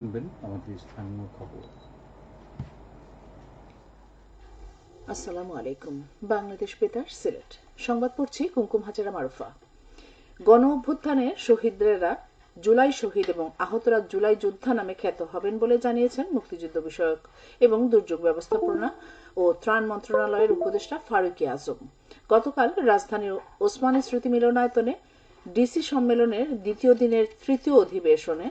আমাদের স্থানীয় খবর। আসসালামু আলাইকুম। বাংলাদেশ বেতার, সিলেট। সংবাদ পড়ছি কুমকুম হাজারা মারুফা। গণ অভ্যুত্থানের শহীদরা জুলাই শহীদ এবং আহতরা জুলাই যোদ্ধা নামে খ্যাত হবেন বলে জানিয়েছেন মুক্তিযুদ্ধ বিষয়ক এবং দুর্যোগ ব্যবস্থাপনা ও ত্রাণ মন্ত্রণালয়ের উপদেষ্টা ফারুকী আজম। গতকাল রাজধানীর ওসমানী স্মৃতি মিলনায়তনে ডিসি সম্মেলনের দ্বিতীয় দিনের তৃতীয় অধিবেশনে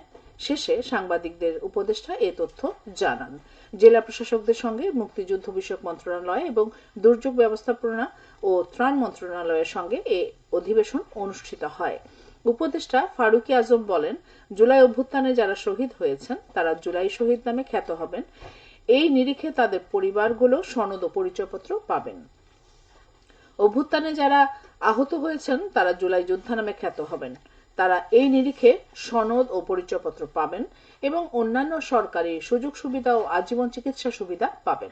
শেষে সাংবাদিকদের উপদেষ্টা এ তথ্য জানান। জেলা প্রশাসকদের সঙ্গে মুক্তিযুদ্ধ বিষয়ক মন্ত্রণালয় এবং দুর্যোগ ব্যবস্থাপনা ও ত্রাণ মন্ত্রণালয়ের সঙ্গে এ অধিবেশন অনুষ্ঠিত হয়। উপদেষ্টা ফারুকী আজম বলেন, জুলাই অভ্যুত্থানে যারা শহীদ হয়েছেন তারা জুলাই শহীদ নামে খ্যাত হবেন। এই নিরিখে তাদের পরিবারগুলো সনদ ও পরিচয়পত্র পাবেন। অভ্যুত্থানে যারা আহত হয়েছেন তারা জুলাই যোদ্ধা নামে খ্যাত হবেন। তারা এই নিরিখে সনদ ও পরিচয়পত্র পাবেন এবং অন্যান্য সরকারি সুযোগ সুবিধা ও আজীবন চিকিৎসা সুবিধা পাবেন।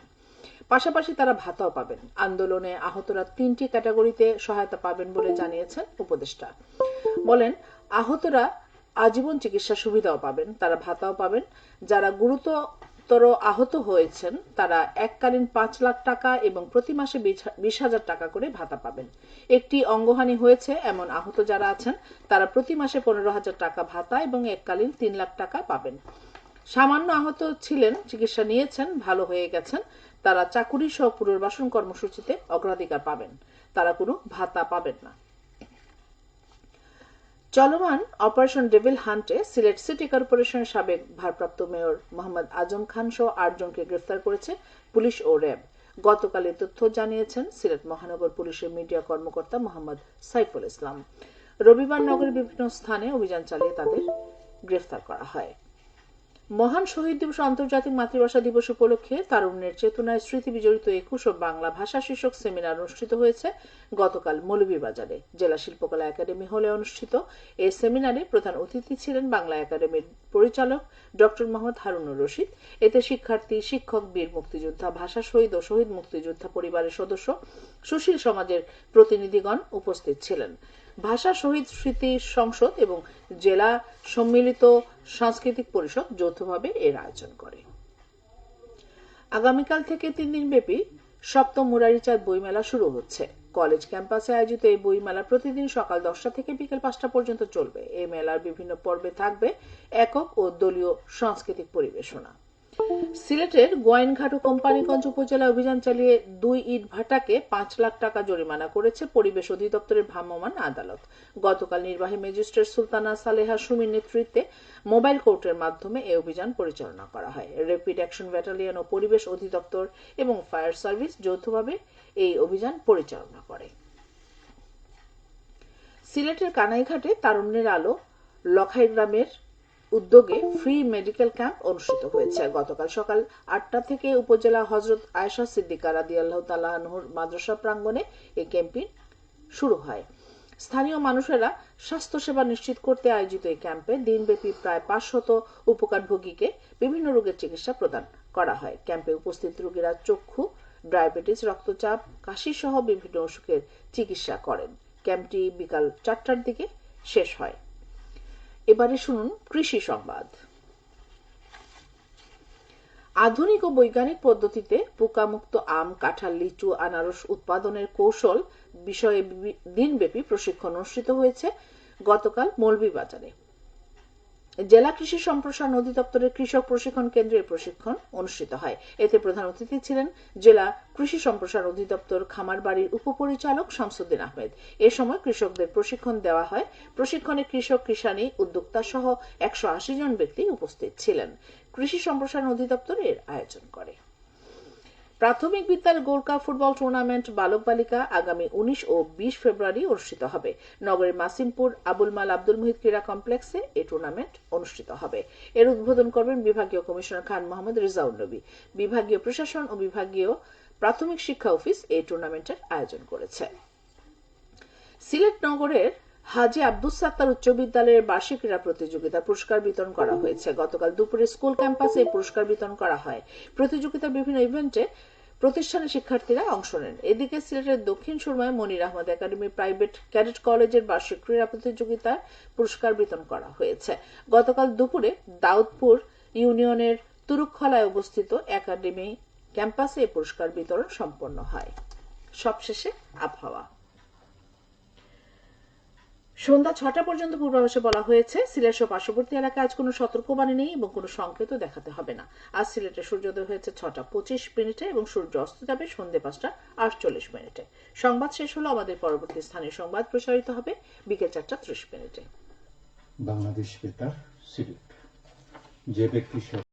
পাশাপাশি তারা ভাতাও পাবেন। আন্দোলনে আহতরা 3টি ক্যাটাগরিতে সহায়তা পাবেন বলে জানিয়েছেন উপদেষ্টা। বলেন, আহতরা আজীবন চিকিৎসা সুবিধাও পাবেন, তারা ভাতাও পাবেন। যারা গুরুতর আহত হয়েছেন তারা এককালীন 5 লাখ টাকা এবং প্রতি মাসে 20,000 টাকা করে ভাতা পাবেন। একটি অঙ্গহানি হয়েছে এমন আহত যারা আছেন তারা প্রতি মাসে 15,000 টাকা ভাতা এবং এককালীন 3 লাখ টাকা পাবেন। সামান্য আহত ছিলেন, চিকিৎসা নিয়েছেন, ভালো হয়ে গেছেন, তারা চাকুরি সহ পুনর্বাসন কর্মসূচিতে অগ্রাধিকার পাবেন। তারা কোনো ভাতা পাবেন না। চলমান অপারেশন ডেভিল হান্টে সিলেট সিটি কর্পোরেশনের সাবেক ভারপ্রাপ্ত মেয়র মোহাম্মদ আজম খান সহ 8 জনকে গ্রেফতার করেছে পুলিশ ও র্যাব। গতকাল এ তথ্য জানিয়েছেন সিলেট মহানগর পুলিশের মিডিয়া কর্মকর্তা মোহাম্মদ সাইফুল ইসলাম। রবিবার নগরের বিভিন্ন স্থানে অভিযান চালিয়ে তাদের গ্রেফতার করা হয়। মহান শহীদ দিবস আন্তর্জাতিক মাতৃভাষা দিবস উপলক্ষে তারুণ্যের চেতনায় স্মৃতি বিজড়িত 21 ও বাংলা ভাষা শীর্ষক সেমিনার অনুষ্ঠিত হয়েছে গতকাল মৌলভীবাজারে জেলা শিল্পকলা একাডেমি হলে অনুষ্ঠিত এই সেমিনারে প্রধান অতিথি ছিলেন বাংলা একাডেমির পরিচালক ডক্টর মোহাম্মদ হারুনুর রশিদ। এতে শিক্ষার্থী, শিক্ষক, বীর মুক্তিযোদ্ধা, ভাষা শহীদ ও শহীদ মুক্তিযোদ্ধা পরিবারের সদস্য, সুশীল সমাজের প্রতিনিধিগণ উপস্থিত ছিলেন। ভাষা শহীদ স্মৃতি সংসদ এবং জেলা সম্মিলিত সাংস্কৃতিক পরিষদ যৌথভাবে এর আয়োজন করে। আগামীকাল থেকে 3 দিন ব্যাপী সপ্তম মুরারিচাঁদ বইমেলা শুরু হচ্ছে। কলেজ ক্যাম্পাসে আয়োজিত এই বইমেলা প্রতিদিন সকাল 10টা থেকে বিকেল 5টা পর্যন্ত চলবে। এই মেলার বিভিন্ন পর্বে থাকবে একক ও দলীয় সাংস্কৃতিক পরিবেশনা। সিলেটের গোয়াইনঘাট ও কোম্পানীগঞ্জ উপজেলায় অভিযান চালিয়ে 2 ইট ভাটাকে 5 লাখ টাকা জরিমানা করেছে পরিবেশ অধিদপ্তরের ভ্রাম্যমাণ আদালত। গতকাল নির্বাহী ম্যাজিস্ট্রেট সুলতানা সালেহা সুমির নেতৃত্বে মোবাইল কোর্টের মাধ্যমে এই অভিযান পরিচালনা করা হয়। র্যাপিড অ্যাকশন ব্যাটালিয়ন ও পরিবেশ অধিদপ্তর এবং ফায়ার সার্ভিস যৌথভাবে এই অভিযান পরিচালনা করে। সিলেটের কানাইঘাটে তারুণ্যের আলো লখাই গ্রামের উদ্যোগে ফ্রি মেডিকেল ক্যাম্প অনুষ্ঠিত হয়েছে। গতকাল সকাল 8টা থেকে উপজেলা হযরত আয়েশা সিদ্দিকা রাদিয়াল্লাহু তাআলা আনহুর মাদ্রাসা প্রাঙ্গণে এই ক্যাম্পেইন শুরু হয়। স্থানীয় মানুষেরা স্বাস্থ্যসেবা নিশ্চিত করতে আয়োজিত এই ক্যাম্পে দিনব্যাপী প্রায় 500 উপকারভোগীকে বিভিন্ন রোগের চিকিৎসা প্রদান করা হয়। ক্যাম্পে উপস্থিত রোগীরা চক্ষু, ডায়াবেটিস, রক্তচাপ, কাশি সহ বিভিন্ন অসুখের চিকিৎসা করেন। ক্যাম্পটি বিকাল 4টার দিকে শেষ হয়। এবারে শুনুন কৃষি সংবাদ। আধুনিক ও বৈজ্ঞানিক পদ্ধতিতে পোকামুক্ত আম, কাঁঠাল, লিচু, আনারস উৎপাদনের কৌশল বিষয়ে দিনব্যাপী প্রশিক্ষণ অনুষ্ঠিত হয়েছে গতকাল মৌলভীবাজারে। জেলা কৃষি সম্প্রসারণ অধিদপ্তরের কৃষক প্রশিক্ষণ কেন্দ্রে প্রশিক্ষণ অনুষ্ঠিত হয়। এতে প্রধান অতিথি ছিলেন জেলা কৃষি সম্প্রসারণ অধিদপ্তর খামারবাড়ির উপপরিচালক শামসুদ্দিন আহমেদ। এ সময় কৃষকদের প্রশিক্ষণ দেওয়া হয়। প্রশিক্ষণে কৃষক, কৃষানী, উদ্যোক্তা সহ 180 জন ব্যক্তি উপস্থিত ছিলেন। কৃষি সম্প্রসারণ অধিদপ্তর এর আয়োজন করে। প্রাথমিক বিদ্যালয় গোল্ড কাপ ফুটবল টুর্নামেন্ট বালক বালিকা আগামী 19 ও 20 ফেব্রুয়ারি অনুষ্ঠিত হবে। নগরের মাসিমপুর আবুল মাল আব্দুল মুহিত ক্রীড়া কমপ্লেক্সে এই টুর্নামেন্ট অনুষ্ঠিত হবে। এর উদ্বোধন করবেন বিভাগীয় কমিশনার খান মোহাম্মদ রেজাউল নবী। বিভাগীয় প্রশাসন ও বিভাগীয় প্রাথমিক শিক্ষা অফিস এই টুর্নামেন্টের আয়োজন করেছে। সিলেট নগরের হাজী আব্দুস সাত্তার উচ্চ বিদ্যালয়ের বার্ষিক ক্রীড়া প্রতিযোগিতার পুরস্কার বিতরণ করা হয়েছে। গতকাল দুপুরে স্কুল ক্যাম্পাসে এই পুরস্কার বিতরণ করা হয়। প্রতিযোগিতার বিভিন্ন ইভেন্টে প্রতিষ্ঠানের শিক্ষার্থীরা অংশ নেন। এদিকে সিলেটের দক্ষিণ সুরমায় মনির আহমদ একাডেমি প্রাইভেট ক্যাডেট কলেজের বার্ষিক ক্রীড়া প্রতিযোগিতার পুরস্কার বিতরণ করা হয়েছে। গতকাল দুপুরে দাউদপুর ইউনিয়নের তুরুকখলায় অবস্থিত একাডেমি ক্যাম্পাসে এই পুরস্কার বিতরণ সম্পন্ন হয়। সবশেষে আবহাওয়া। সন্ধ্যা 6টা পর্যন্ত পূর্বাভাসে বলা হয়েছে, সিলেট সহ পার্শ্ববর্তী এলাকায় আজ কোনো সতর্কবাণী নেই এবং কোনো সংকেতও দেখাতে হবে না। আজ সিলেটে সূর্যোদয় হয়েছে 6টা 25 এবং সূর্য অস্ত যাবে সন্ধ্যে 5টা 48। সংবাদ শেষ হলো। আমাদের পরবর্তী স্থানীয় সংবাদ প্রসারিত হবে বিকেল 4টা 30। বাংলাদেশ বেতার সিলেট। যে ব্যক্তি